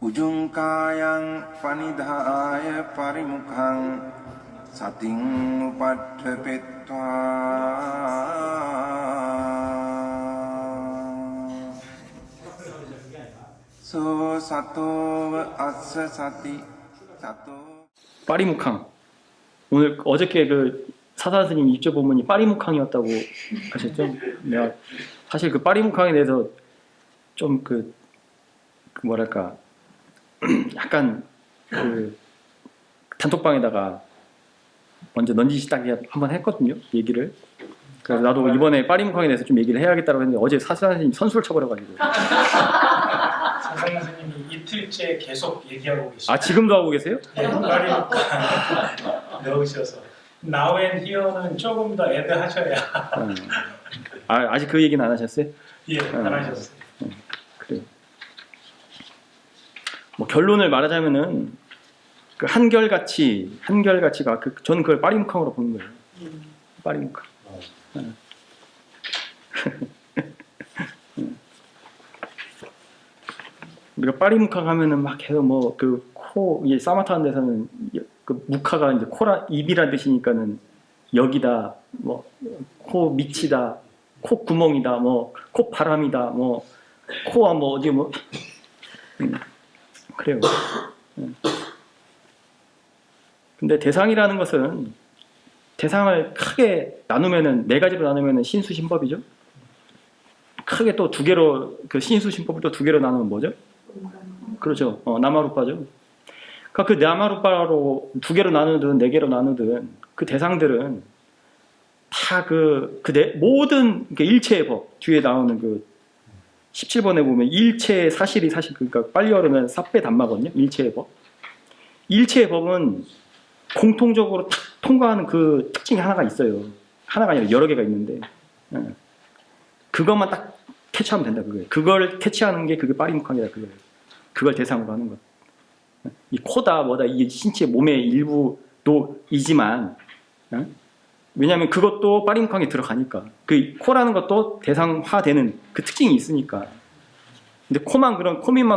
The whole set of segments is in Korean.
Ujungkayang panidhaya parimukhang sating upadhepetva so sato assa sati sato. 빠리묵항. 오늘 어저께 그 사사 스님 입조 본문이 빠리묵항이었다고 하셨죠? 내가 사실 그 빠리묵항에 대해서 좀 그 뭐랄까 약간 그 단톡방에다가 먼저 넌지시다기 한번 했거든요, 얘기를. 그래서 나도 이번에 빠리묵항에 대해서 좀 얘기를 해야겠다고 했는데 어제 사사 스님 선수를 쳐버려가지고. 사사 선생님이 이틀째 계속 얘기하고 계시죠. 아, 지금도 하고 계세요? 예, 빠리묵항 넣으셔서 Now and Here는 조금 더 애드 하셔야. 아, 아직 그 얘기는 안 하셨어요? 예, 안 하셨어요. 그래요. 뭐 결론을 말하자면은 그 한결같이가 저는 그걸 빠리묵항으로 보는 거예요. 빠리묵항. 우리가 빠리묵항 하면은 막 계속 뭐 그 이게 사마타 하는 데서는 그 묵하가 이제 입이란 뜻이니까는 여기다, 뭐 코 밑이다, 코 구멍이다, 뭐 코 바람이다, 뭐 코와 뭐 어디 뭐 그래요. 근데 대상이라는 것은 대상을 크게 나누면은 네 가지로 나누면은 신수신법이죠. 크게 또 두 개로 그 신수신법을 또 두 개로 나누면 뭐죠? 그렇죠. 나마루빠죠. 그러니까 그 나마루빠로 두 개로 나누든 네 개로 나누든 그 대상들은 다 모든 일체의 법 뒤에 나오는 그 17번에 보면 일체의 사실이 사실 그러니까 빨리 어르면 삽배 단마거든요. 일체의 법. 일체의 법은 공통적으로 탁 통과하는 그 특징이 하나가 있어요. 하나가 아니라 여러 개가 있는데 그것만 딱 캐치하면 된다 그거예요. 그걸 캐치하는 게 그게 빠리묵항이다 그거예요. 그걸 대상으로 하는 것. 이 코다 뭐다 이게 신체 몸의 일부도이지만 왜냐하면 그것도 빠리묵항에 들어가니까 그 코라는 것도 대상화되는 그 특징이 있으니까. 근데 코밑만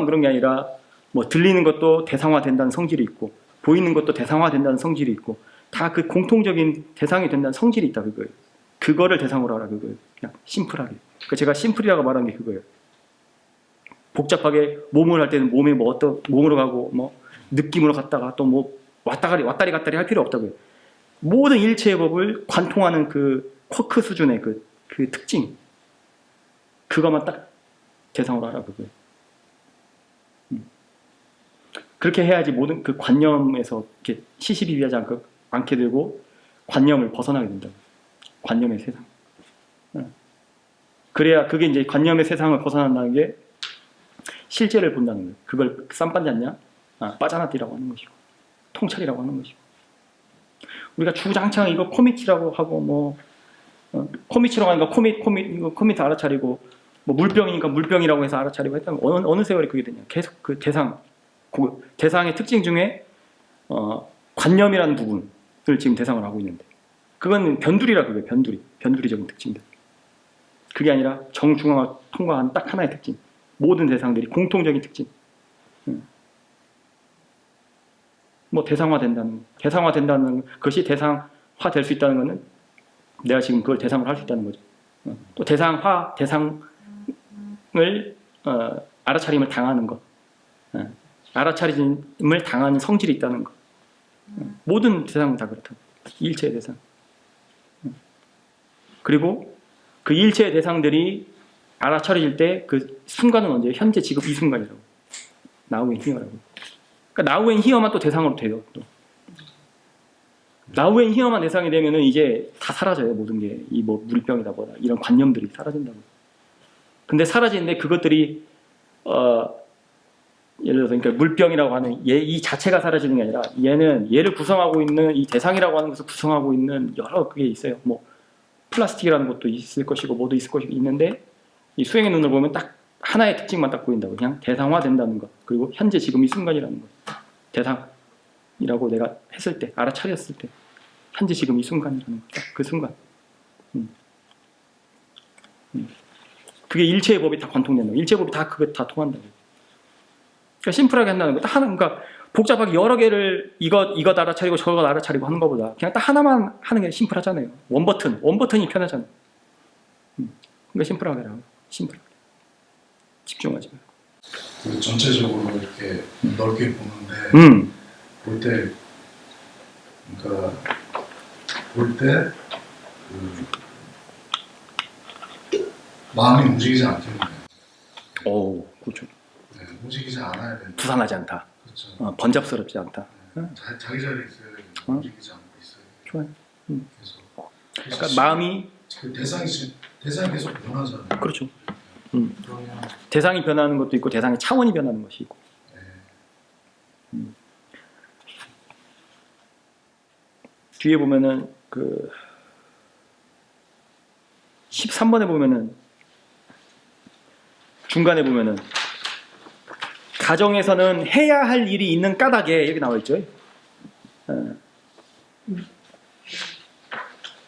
그런 게 아니라 뭐 들리는 것도 대상화된다는 성질이 있고 보이는 것도 대상화된다는 성질이 있고 다 그 공통적인 대상이 된다는 성질이 있다 그거예요. 그거를 대상으로 하라 그거예요. 그냥 심플하게. 그러니까 제가 심플이라고 말한 게 그거예요. 복잡하게 몸을 할 때는 몸에 뭐 어떤 몸으로 가고 뭐 느낌으로 갔다가 또 뭐 왔다리 갔다리 할 필요 없다고요. 모든 일체의 법을 관통하는 그 쿼크 수준의 그 특징 그것만 딱 대상으로 하라 그거예요. 그렇게 해야지 모든 그 관념에서 이렇게 시시비비하지 않게 되고 관념을 벗어나게 된다고. 관념의 세상. 그래야 그게 이제 관념의 세상을 벗어난다는 게 실제를 본다는 거예요. 그걸 쌈반잖냐? 빠자나띠라고 하는 것이고 통찰이라고 하는 것이고 우리가 주장창 이거 코미티라고 하고 뭐 코미치라고 하니까 코미트 알아차리고 뭐 물병이니까 물병이라고 해서 알아차리고 했다면 어느 세월에 그게 되냐? 계속 그 대상의 특징 중에 관념이라는 부분을 지금 대상을 하고 있는데 그건 변두리라 그거예요. 변두리적인 특징들. 그게 아니라 정중앙을 통과한 딱 하나의 특징. 모든 대상들이 공통적인 특징. 뭐 대상화된다는 것이 대상화될 수 있다는 것은 내가 지금 그걸 대상으로 할 수 있다는 거죠. 또 대상을 알아차림을 당하는 것. 알아차림을 당하는 성질이 있다는 것. 모든 대상은 다 그렇다. 일체의 대상. 그리고 그 일체의 대상들이 알아차려질 때 그 순간은 언제예요? 현재 지금 이 순간이라고. 나우 앤 히어라고. 그러니까 나우 앤 히어만 또 대상으로 돼요. 또. 나우 앤 히어만 대상이 되면은 이제 다 사라져요. 모든 게. 이 뭐 물병이다 뭐다. 이런 관념들이 사라진다고. 근데 사라지는데 그것들이 예를 들어서 그러니까 물병이라고 하는 이 자체가 사라지는 게 아니라 얘를 구성하고 있는 이 대상이라고 하는 것을 구성하고 있는 여러 그게 있어요. 뭐 플라스틱이라는 것도 있을 것이고 뭐도 있을 것이고 있는데 이 수행의 눈을 보면 딱 하나의 특징만 딱 보인다고. 그냥 대상화된다는 것. 그리고 현재 지금 이 순간이라는 것. 대상이라고 내가 했을 때 알아차렸을 때 현재 지금 이 순간이라는 것. 딱 그 순간. 그게 일체의 법이 다 관통된다. 일체의 법이 다 그거 다 통한다고. 그러니까 심플하게 한다는 거. 딱 하나, 그러니까 복잡하게 여러 개를 이거 알아차리고 저거 알아차리고 하는 것보다 그냥 딱 하나만 하는 게 심플하잖아요. 원버튼이 편하잖아요. 그러니까 심플하게 하라고. 심플하게. 집중하지 말고. 그 전체적으로 이렇게 넓게 보는데 볼 때 그러니까 볼 때 마음이 움직이지 않게 오, 그렇죠. 네, 움직이지 않아야 되는 부산하지 않다. 그렇죠. 번잡스럽지 않다. 자기 자리에 있어야 되는데 움직이지 않고 있어요. 좋아요. 그래서 그러니까 마음이 그 대상이 계속 변하잖아요. 그렇죠. 그러면 대상이 변하는 것도 있고 대상의 차원이 변하는 것이 있고. 네. 뒤에 보면은 그 13번에 보면은 중간에 보면은 가정에서는 해야 할 일이 있는 까닭에 여기 나와 있죠.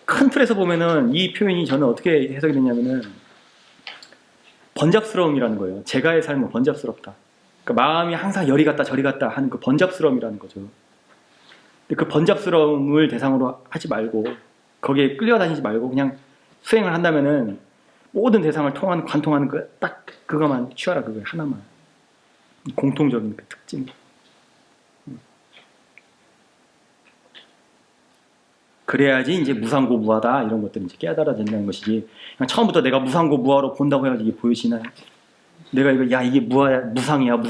큰 틀에서 보면은 이 표현이 저는 어떻게 해석이 되냐면은 번잡스러움이라는 거예요. 제가의 삶은 번잡스럽다. 그러니까 마음이 항상 여리 갔다 저리 갔다 하는 그 번잡스러움이라는 거죠. 근데 그 번잡스러움을 대상으로 하지 말고 거기에 끌려다니지 말고 그냥 수행을 한다면은 모든 대상을 관통하는 딱 그거만 취하라. 그거 하나만. 공통적인 그 특징. 그래야지 이제 무상고무하다 이런 것들이 이제 깨달아진다는 것이지. 그냥 처음부터 내가 무상고무하로 본다고 해가지고 이게 보여지나요? 내가 이거 야 이게 무아야 무상이야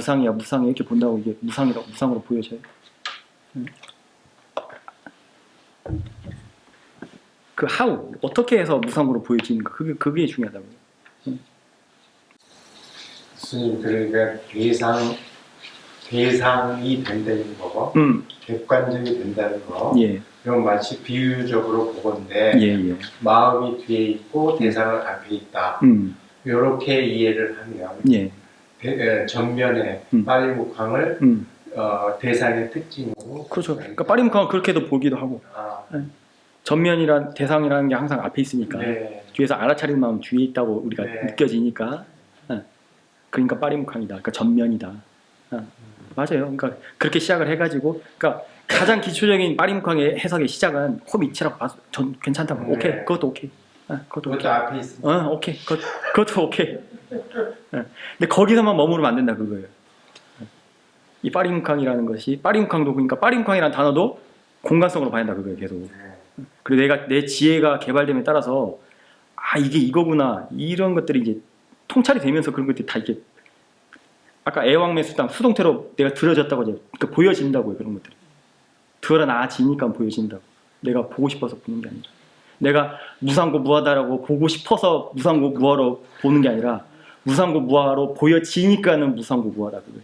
이렇게 본다고 이게 무상으로 보여져요? 그 how 어떻게 해서 무상으로 보여지는가 그게 중요하다고요. 스님 그러니까 대상이 된다는 거, 객관적이 된다는 거, 예. 이건 마치 비유적으로 보건데 예. 마음이 뒤에 있고 대상은 앞에 있다. 이렇게 이해를 하면 예. 전면에 빠리묵항을 대상의 특징으로 그렇죠. 그러니까 빠림칸 그렇게도 보기도 하고 전면이란 대상이라는 게 항상 앞에 있으니까 네. 뒤에서 알아차리는 마음 뒤에 있다고 우리가 네. 느껴지니까 그러니까 빠림칸이다. 그러니까 전면이다. 맞아요. 그러니까 그렇게 시작을 해가지고 그러니까 가장 기초적인 빠림칸의 해석의 시작은 코미치라고 봐서 전 괜찮다고. 네. 오케이. 그것도 오케이. 그것도 그것도 앞에 있습니다. 오케이. 그것도 오케이. 근데 거기서만 머무르면 안 된다 그거예요. 이 빠림캉이라는 것이 빠림캉도 그러니까 빠림캉이라는 단어도 공간성으로 봐야 한다 그거예요 계속. 그리고 내 지혜가 개발됨에 따라서 이게 이거구나 이런 것들이 이제 통찰이 되면서 그런 것들이 다 이게 아까 애왕매수당 수동태로 내가 들어졌다고 이제 그러니까 보여진다고요 그런 것들이. 드러나지니까 보여진다고. 내가 보고 싶어서 보는 게 아니라. 내가 무상고 무하다라고 보고 싶어서 무상고 무하로 보는 게 아니라 무상고 무하로 보여지니까는 무상고 무하다 그거예요.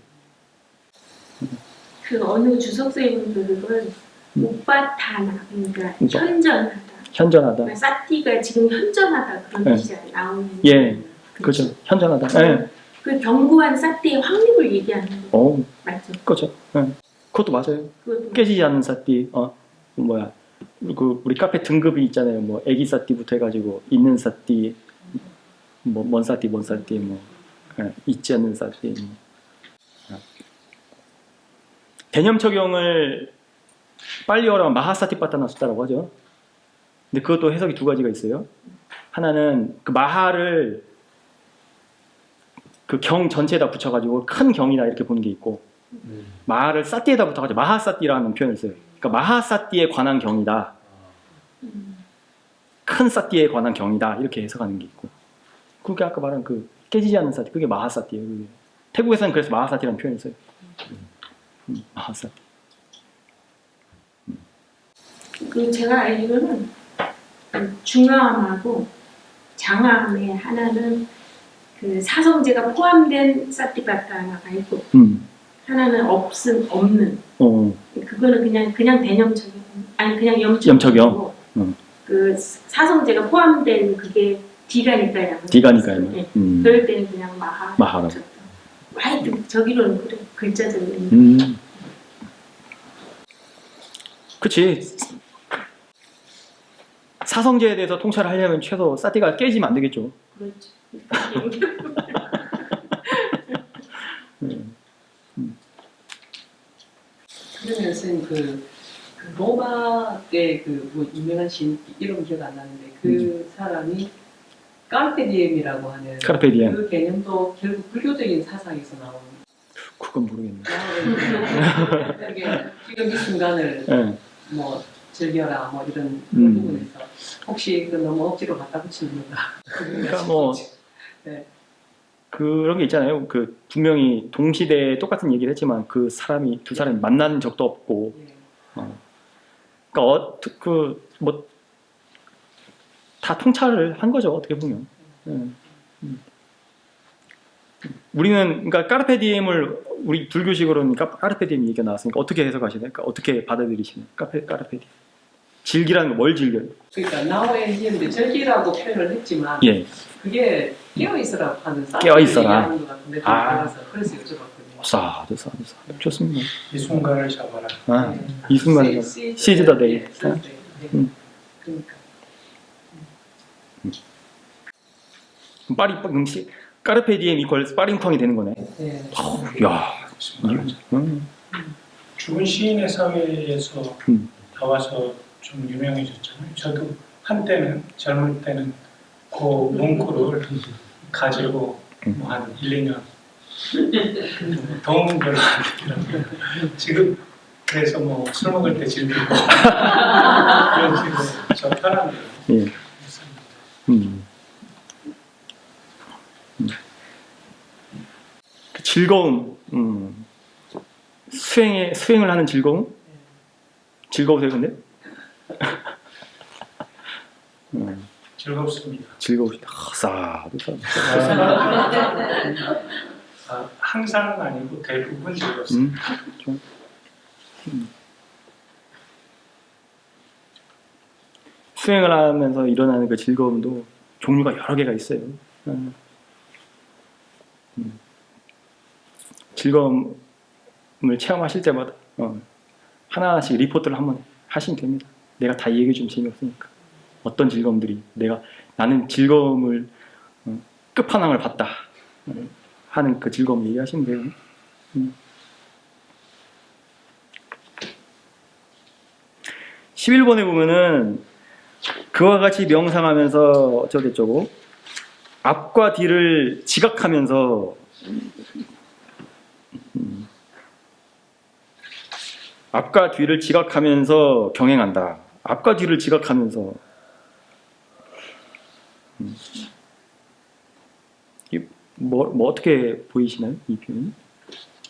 그 어느 주석생님들은 우빠타나 그러니까 우빠. 현전하다. 현전하다. 그러니까 사티가 지금 현전하다 그런 네. 뜻이잖아요. 나오는. 예, 그렇죠. 현전하다. 예. 그 견고한 사티의 확립을 얘기하는 거 맞죠? 그렇죠. 예. 그것도 맞아요. 그것도 깨지지 않는 사띠. 그 우리 카페 등급이 있잖아요. 뭐 애기 사띠부터 해가지고 있는 사띠, 먼 사띠, 있지 않는 사띠. 개념 적용을 빨리 어라면 마하사티빠타나수다라고 하죠. 근데 그것도 해석이 두 가지가 있어요. 하나는 그 마하를 그 경 전체에다 붙여가지고 큰 경이다 이렇게 보는 게 있고 마하를 사띠에다 붙여가지고 마하사띠라는 표현을 써요. 그러니까 마하사띠에 관한 경이다. 큰 사띠에 관한 경이다 이렇게 해석하는 게 있고 그게 아까 말한 그 깨지지 않는 사띠 그게 마하사띠예요. 그게. 태국에서는 그래서 마하사띠라는 표현을 써요. 마하사띠. 그 제가 알기로는 중화함하고 장화함에 하나는 그 사성제가 포함된 사티파타나가 있고 하나는 없는 그거는 그냥 대념적인 그냥 염적이고 그 사성제가 포함된 그게 D가니까요. 그럴 때는 그냥 마하라고. 하여튼 저기로는 그래 글자적으로. 그치. 사성제에 대해서 통찰을 하려면 최소 사티가 깨지면 안 되겠죠. 그렇죠. 그러면 선생님 그 로마 때 그 뭐 유명한 신 이름 기억 안 나는데 그 사람이 까르페디엠이라고 하는 카르페 디엠. 그 개념도 결국 불교적인 사상에서 나온 그건 모르겠네. 이게 지금 이 순간을 네. 뭐 즐겨라 뭐 이런 그런 부분에서 혹시 그 너무 억지로 갖다 붙이는 건가? 그러니까 뭐 네. 그런 게 있잖아요. 그 분명히 동시대에 똑같은 얘기를 했지만 그 사람이 두 사람이 만난 적도 없고, 예. 그러니까 뭐 다 통찰을 한 거죠, 어떻게 보면. 우리는 그러니까 까르페 디엠을 우리 불교식으로는 까르페 디엠 얘기가 나왔으니까 어떻게 해석하시나요? 그러니까 어떻게 받아들이시나요? 까르페 디엠. 즐기라는 걸 뭘 즐겨요? 그러니까 나오의 이제 절기라고 표현을 했지만 예. 그게 깨어 있어라 하는 깨어 있어라. 얘기하는 것 같은데 그래서 여쭤봤거든요. 사두. 좋습니다. 이 순간을 잡아라. 아, 이 순간에 시즈 더 데이. 그러니까 까르페 디엠 이퀄 빠링텅이 되는 거네. 네. 야, 죽은 시인의 사회에서 나와서 좀 유명해졌잖아요. 저도 한때는 젊을 때는 그 문구를 가지고 뭐 한 1, 2년 도움은 별로 안 되더라고요. 지금 그래서 뭐 술 먹을 때 즐기고 이런 식으로 저 편한데요. 예. 그 즐거움, 수행을 하는 즐거움? 즐거우세요, 근데? 즐겁습니다. 즐거우시다. 사두. 항상은 아니고 대부분 즐겁습니다. 좀. 수행을 하면서 일어나는 그 즐거움도 종류가 여러 개가 있어요. 즐거움을 체험하실 때마다 하나하나씩 리포트를 한번 하시면 됩니다. 내가 다 얘기해 주면 재미없으니까. 어떤 즐거움들이 나는 즐거움을 끝판왕을 봤다 하는 그 즐거움 얘기하시면 돼요. 11번에 보면은 그와 같이 명상하면서 어쩌고저쩌고 앞과 뒤를 지각하면서 앞과 뒤를 지각하면서 경행한다. 앞과 뒤를 지각하면서 뭐 어떻게 보이시나요? 이 표현이?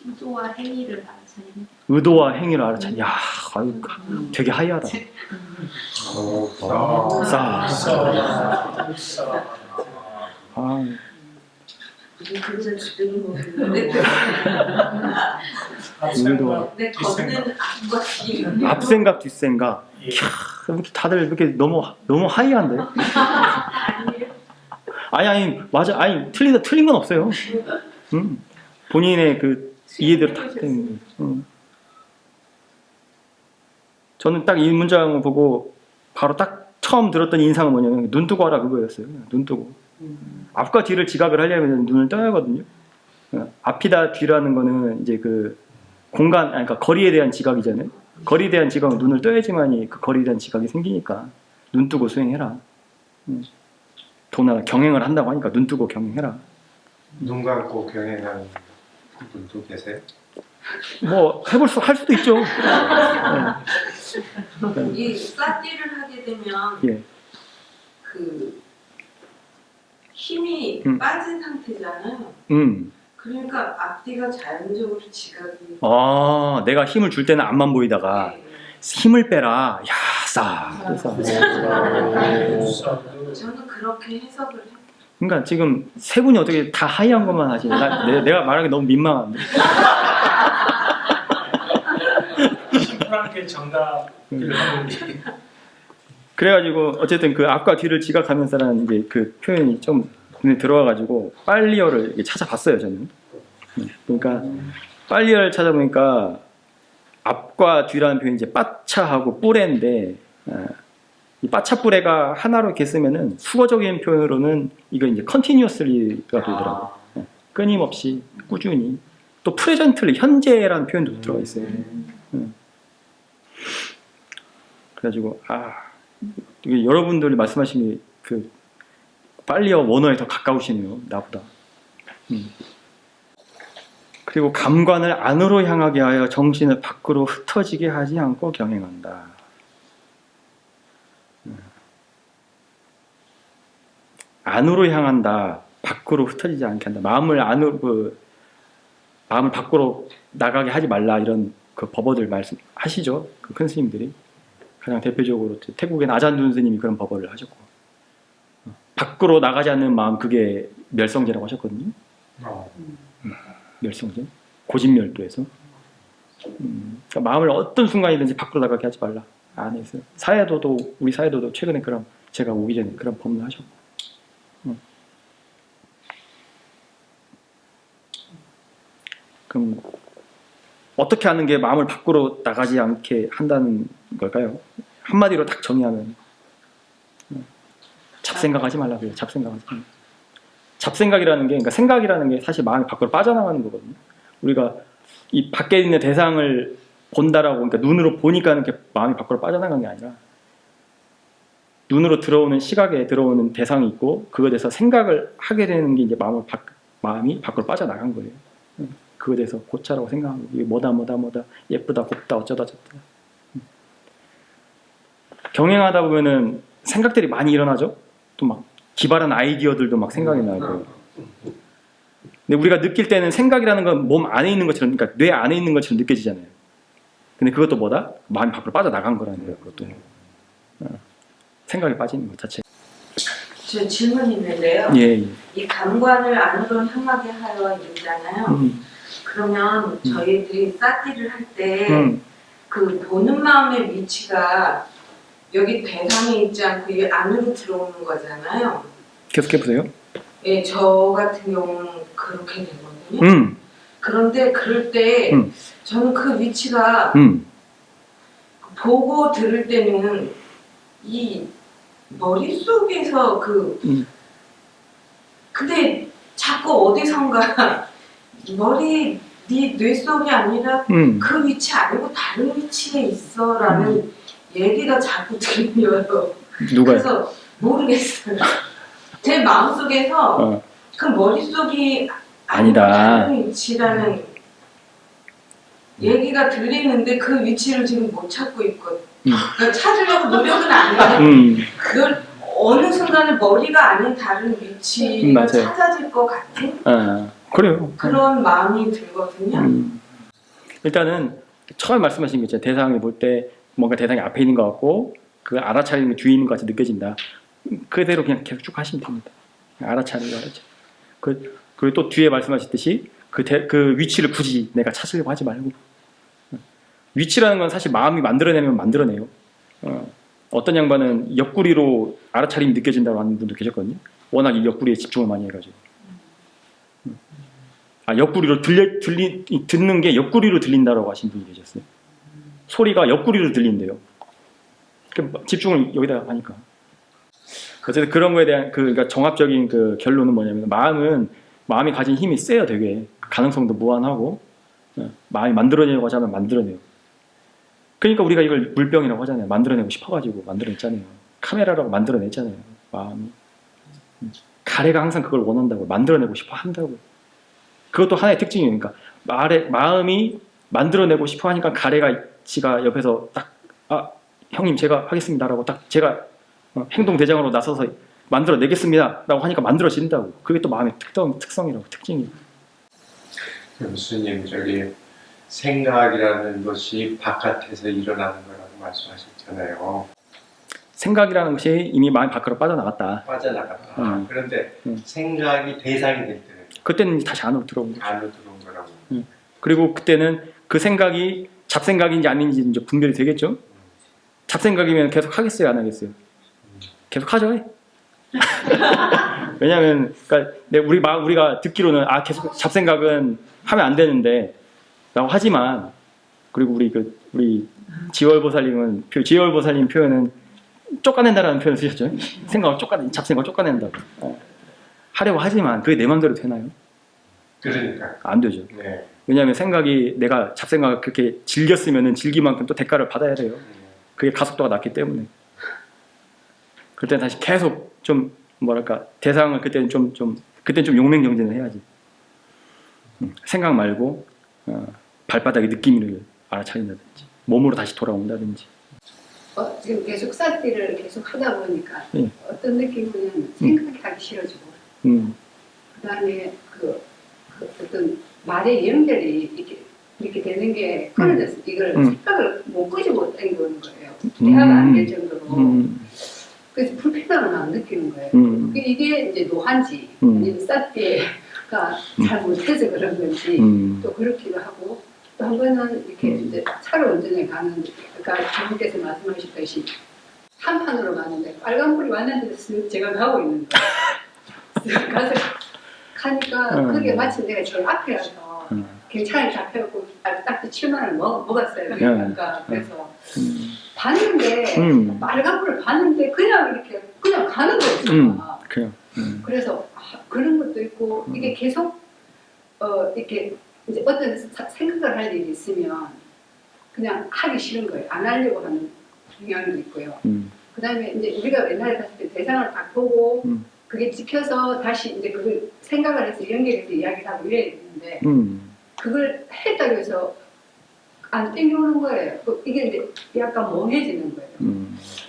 의도와 행위를 알아차리는. 의도와 행위를 알아차리. 야, 아유, 되게 하이하다. 아, 앞생각, 내 뒷생각. 걷는 앞과 뒤. 앞생각 뒷생각. 예. 이렇게 다들 이렇게 너무 하이한데? 아니 맞아. 아니 틀린 건 없어요. 본인의 그 이해대로 다 되는 거예요. 저는 딱 이 문장을 보고 바로 딱 처음 들었던 인상은 뭐냐면 눈 뜨고 하라 그거였어요. 눈 뜨고. 앞과 뒤를 지각을 하려면 눈을 떠야 하거든요. 앞이다 뒤라는 거는 이제 그 공간, 그러니까 거리에 대한 지각이잖아요. 거리에 대한 지각은 눈을 떠야지만이 그 거리에 대한 지각이 생기니까 눈 뜨고 수행해라. 더나 경행을 한다고 하니까 눈 뜨고 경행해라. 눈 감고 경행하는 분도 계세요? 뭐 할 수도 있죠. 이 사띠를 하게 되면 예. 그 힘이 빠진 상태잖아요. 그러니까 앞뒤가 자연적으로 지각이. 아, 내가 힘을 줄 때는 앞만 보이다가 네. 힘을 빼라. 야, 싸. 저는 그렇게 해석을 해요. 그러니까 지금 세 분이 어떻게 다 하이한 것만 하지? 내가 말하기 너무 민망한데. 심플하게 정답을 하는데 그래가지고 어쨌든 그 앞과 뒤를 지각하면서라는 이제 그 표현이 좀 눈에 들어와가지고 빨리어를 이렇게 찾아봤어요 저는. 그러니까 빨리어를 찾아보니까 앞과 뒤라는 표현이 이제 빠차하고 뿌레인데 이 빠차 뿌레가 하나로 이렇게 쓰면은 수어적인 표현으로는 이거 이제 continuously가 되더라고요. 끊임없이 꾸준히 또 프레젠트를 현재라는 표현도 들어가 있어요. 그래가지고 이게 여러분들이 말씀하신 그 빨리어 원어에 더 가까우시네요, 나보다. 그리고 감관을 안으로 향하게 하여 정신을 밖으로 흩어지게 하지 않고 경행한다. 안으로 향한다. 밖으로 흩어지지 않게 한다. 마음을 마음을 밖으로 나가게 하지 말라, 이런 그 법어들 말씀하시죠. 그 큰 스님들이 가장 대표적으로 태국엔 아잔둔 스님이 그런 법어를 하셨고, 밖으로 나가지 않는 마음, 그게 멸성제라고 하셨거든요. 멸성제, 고진멸도에서. 그러니까 마음을 어떤 순간이든지 밖으로 나가게 하지 말라 안에 있어요. 우리 사회도도 최근에 그런, 제가 오기 전에 그런 법문을 하셨고. 그럼 어떻게 하는 게 마음을 밖으로 나가지 않게 한다는 걸까요? 한마디로 딱 정의하면 잡생각하지 말라고요. 잡생각하지 말라. 잡생각이라는 게, 그러니까 생각이라는 게 사실 마음이 밖으로 빠져나가는 거거든요. 우리가 이 밖에 있는 대상을 본다라고, 그러니까 눈으로 보니까 이렇게 마음이 밖으로 빠져나간 게 아니라, 눈으로 들어오는, 시각에 들어오는 대상이 있고, 그거에 대해서 생각을 하게 되는 게 이제 마음이 밖으로 빠져나간 거예요. 그거에 대해서 고차라고 생각하고, 이게 뭐다 예쁘다 곱다 어쩌다 저쩌다. 경행하다 보면은 생각들이 많이 일어나죠. 또 막 기발한 아이디어들도 막 생각이 나고. 근데 우리가 느낄 때는 생각이라는 건 몸 안에 있는 것처럼, 그러니까 뇌 안에 있는 것처럼 느껴지잖아요. 근데 그것도 뭐다? 마음이 밖으로 빠져나간 거라는 거예요. 그것도 생각이 빠지는 것 자체. 저 질문이 있는데요. 예. 이 감관을 안으로 향하게 하여 이러잖아요. 그러면 저희들이 싸띠를 할 때 그 보는 마음의 위치가 여기 대상에 있지 않고 이 안으로 들어오는 거잖아요. 계속해보세요. 예, 저 같은 경우는 그렇게 되거든요. 그런데 그럴 때 저는 그 위치가 보고 들을 때는 이 머릿속에서 근데 자꾸 어디선가 네 뇌 속이 아니라 그 위치 아니고 다른 위치에 있어라는 얘기가 자꾸 들려요. 누가요? 그래서 모르겠어요. 제 마음속에서 그 머릿속이 아니다. 다른 위치라는 얘기가 들리는데 그 위치를 지금 못 찾고 있거든요. 그러니까 찾으려고 노력은 안 해요. 그걸 어느 순간에 머리가 아닌 다른 위치가 찾아질 것 같은 그래요. 그런 마음이 들거든요. 일단은 처음 말씀하신 게 있잖아요. 대상을 볼 때 뭔가 대상이 앞에 있는 것 같고 그 알아차리는 게 뒤에 있는 것 같이 느껴진다. 그대로 그냥 계속 쭉 하시면 됩니다. 알아차리고. 그리고 또 뒤에 말씀하셨듯이 그 위치를 굳이 내가 찾으려고 하지 말고, 위치라는 건 사실 마음이 만들어내면 만들어내요. 어떤 양반은 옆구리로 알아차림이 느껴진다고 하는 분도 계셨거든요. 워낙 이 옆구리에 집중을 많이 해가지고. 옆구리로 듣는 게 옆구리로 들린다라고 하신 분이 계셨어요. 소리가 옆구리로 들린대요. 집중을 여기다가 하니까. 어쨌든 그런 거에 대한 그러니까 종합적인 그 결론은 뭐냐면, 마음이 가진 힘이 세요. 되게 가능성도 무한하고, 마음이 만들어내려고 하자면 만들어내요. 그러니까 우리가 이걸 물병이라고 하잖아요. 만들어내고 싶어가지고 만들어냈잖아요. 카메라라고 만들어냈잖아요. 마음이. 가래가 항상 그걸 원한다고, 만들어내고 싶어 한다고. 그것도 하나의 특징이니까, 마음이 만들어내고 싶어 하니까 가래가 지가 옆에서 딱 형님 제가 하겠습니다라고 딱 제가 행동 대장으로 나서서 만들어내겠습니다라고 하니까 만들어진다고. 그게 또 마음의 특성이라고, 특징이에요. 교수님, 생각이라는 것이 바깥에서 일어나는 거라고 말씀하셨잖아요. 생각이라는 것이 이미 마음이 밖으로 빠져나갔다. 그런데 생각이 대상이 될 때는, 그때는 다시 안으로 들어온 거죠. 안으로 들어온 거라고. 그리고 그때는 그 생각이 잡생각인지 아닌지 이제 분별이 되겠죠. 잡생각이면 계속 하겠어요, 안 하겠어요? 계속 하죠. 왜냐하면 그러니까 우리가 듣기로는 계속 잡생각은 하면 안 되는데 라고 하지만, 그리고 우리 지월보살님 표현은 쫓아낸다라는 표현을 쓰셨죠. 잡생각을 쫓아낸다고 하려고 하지만 그게 내 마음대로 되나요? 그러니까 안 되죠. 네. 왜냐하면 생각이 내가 잡생각을 그렇게 즐겼으면은 즐기만큼 또 대가를 받아야 돼요. 그게 가속도가 낮기 때문에. 그럴 때는 다시 계속 좀 뭐랄까 대상을 그때는 좀 용맹정진을 해야지. 생각 말고 발바닥의 느낌을 알아차린다든지 몸으로 다시 돌아온다든지. 지금 계속 쌀띠를 계속 하다 보니까 예. 어떤 느낌이냐면 생각이 하기 싫어지고 그다음에 그 어떤 말의 연결이 이렇게 되는 게 끊어졌어. 이걸 생각을 못 끄지 못한 거는 거예요. 대화가 안 될 정도로. 그래서 불편함을 막 느끼는 거예요. 이게 이제 노한지 아니면 쌀띠가 잘 못해서 그런 건지 또 그렇기도 하고 또 한 번은 이렇게 이제 차로 운전해 가는 그러니까 주님께서 말씀하셨듯이 한판으로 가는데 빨간불이 왔는데 제가 가고 있는 거예요. 가서 가니까 그게 마치 내가 제일 앞이라서 경찰에 잡혀갖고 딱지 7만 원을 먹었어요. 그러니까 그래서 봤는데 빨간불을 봤는데 그냥 가는 거였어요. 그래서 그런 것도 있고 이게 계속 이렇게 이제 어떤 생각을 할 일이 있으면 그냥 하기 싫은 거예요. 안 하려고 하는 경향도 있고요. 그 다음에 이제 우리가 옛날에 봤을 때 대상을 딱 보고 그게 찍혀서 다시 이제 그걸 생각을 해서 연결해서 이야기를 하고 이래야 되는데 그걸 했다고 해서 안 땡겨오는 거예요. 이게 이제 약간 멍해지는 거예요.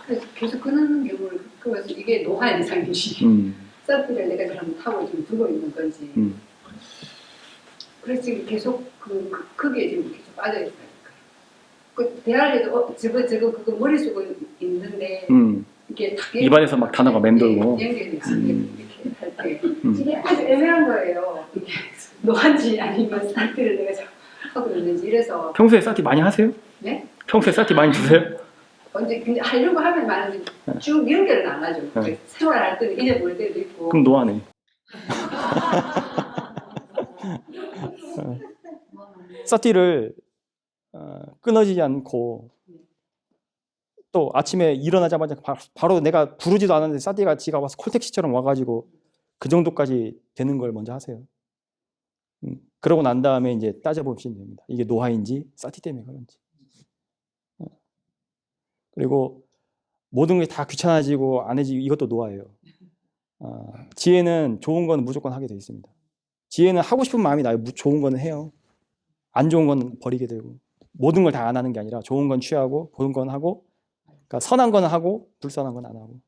그래서 계속 그런 경우를 겪어서 이게 노화 현상이지 쌀띠를 내가 그럼 타고 지금 두고 있는 건지 그래서 지금 계속 그게 지금 계속 빠져있어요. 그 대화를 해도 저거 그거 머릿속에 있는데 이게 입안에서 막 단어가 맴돌고 연결해서 이렇게 할 때 이게 아주 애매한 거예요. 이게 노한지 아니면 쌀띠를 내가 하고 있는지 이래서. 평소에 쌀띠 많이 하세요? 네? 평소에 쌀띠 많이 주세요? 언제 근데 하려고 하면 많은데 쭉 연결은 안 하죠. 생활할 때는 잊어버릴 때도 있고. 그럼 노하네. 쌀띠를 끊어지지 않고 또 아침에 일어나자마자 바로 내가 부르지도 않았는데 쌀띠가 지가 와서 콜택시처럼 와가지고 그 정도까지 되는 걸 먼저 하세요. 그러고 난 다음에 이제 따져보시면 됩니다. 이게 노화인지 쌀띠 때문에 그런지. 그리고 모든 게 다 귀찮아지고 안 해지고 이것도 노화예요. 지혜는 좋은 거는 무조건 하게 돼 있습니다. 지혜는 하고 싶은 마음이 나요. 좋은 거는 해요. 안 좋은 건 버리게 되고 모든 걸 다 안 하는 게 아니라 좋은 건 취하고 좋은 건 하고 그러니까 선한 건 하고 불선한 건 안 하고